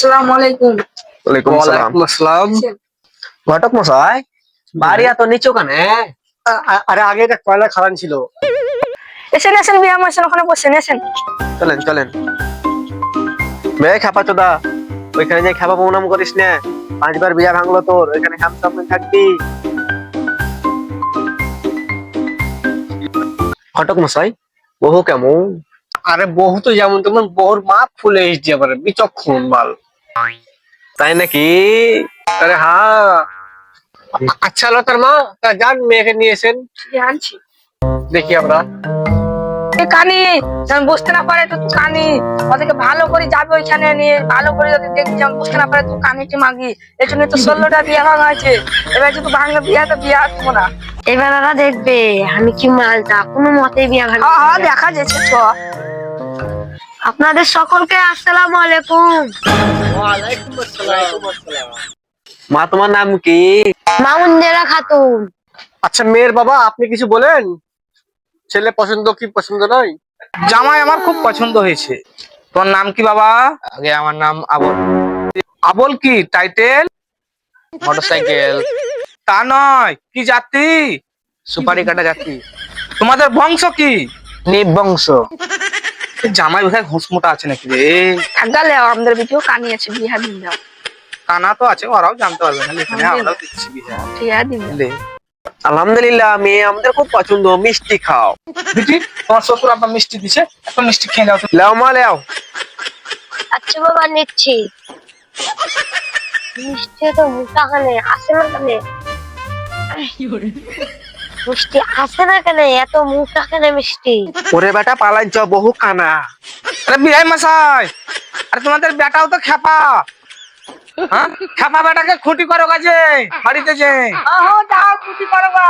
আসসালামু আলাইকুম। ওয়ালাইকুম সালাম। আসসালাম। ঘটক মশাই, বাড়ি এত নিচু কেন? আরে আগে এটা কয়লা খাদান ছিল। এসেন এসেন বিয়া মাসেন ওখানে বসেন এসেন। চলেন চলেন। বে খাপা চোদা, ওইখানে যে খাপা প্রণাম করিস না, 5বার বিয়া ভাঙলো তোর, ওইখানে হ্যামসাম থাকবি। ঘটক মশাই, বহু কেমন? আরে বহু তো যেমন তেমন, বহুর মাপ ফুলে এসছে এবারে বিচক্ষণ মাল। তাই নাকি? আরে হ্যাঁ। আচ্ছা লতার মা, তা যান মেয়েকে নিয়ে এসেন, আনছি দেখি আমরা। কানি যেন বুঝতে না পারে তো কানি ওদেরকে ভালো করে যাবে ওইখানে নিয়ে ভালো করে যদি দেখবি যেন বুঝতে না পারে তো কানিটি মাগি। এই জন্য তো 16টা বিয়া ভাঙা হয়েছে। এবার যদি ভাঙলে বিয়া তো বিয়া আসবো না। এবার ওরা দেখবে আমি কি মালটা কোনো মতে বিয়া ভাঙি। হ্যাঁ হ্যাঁ দেখা যাচ্ছে চ। আপনাদের সকলকে আসসালামু আলাইকুম। মা তোমার নাম কি? মামুন্দেরা খাতুন। আচ্ছা মেয়ের বাবা, আপনি কিছু বলেন, ছেলে পছন্দ কি পছন্দ নয়? জামাই আমার খুব পছন্দ হয়েছে। তোর নাম কি বাবা? আগে আমার নাম আবুল। আবল কি টাইটেল? মোটরসাইকেল। তা নয়, কি জাতি? সুপারি কাটা জাতি। তোমাদের বংশ কি? নিবংশ। এই জামাই বোধহয় ঘুষ মোটা আছে নাকি রে? থাকলে আমাদের ভিডিও কানি আছে বিয়া দিন দাও। কানা তো আছে, ওরাও জানতে পারবে না, এখানে আমরাও দিচ্ছি বিহা। ঠিক আছে দিন দাও। লে, আলহামদুলিল্লাহ, মেয়ে আমাদের খুব পছন্দ, মিষ্টি খাও। বিটি তোমার শ্বশুর আব্বা মিষ্টি দিছে, এত মিষ্টি খেয়ে যাও তো। লাও মা লাও। আচ্ছা বাবা নিচ্ছি। মিষ্টি তো মুখটা কানে আসে না কেন? মিষ্টি আসে না কেন? এত মুখটা কেন মিষ্টি? ওরে বেটা পালাইছ, বহু কানা। আরে বিহাই মশাই, আরে তোমাদের বেটাও তো খেপা। হ্যাঁ, খেপা বেটাকে খুঁটি করো কাজে বাড়িতে যে। আহো যাও খুশি করবা।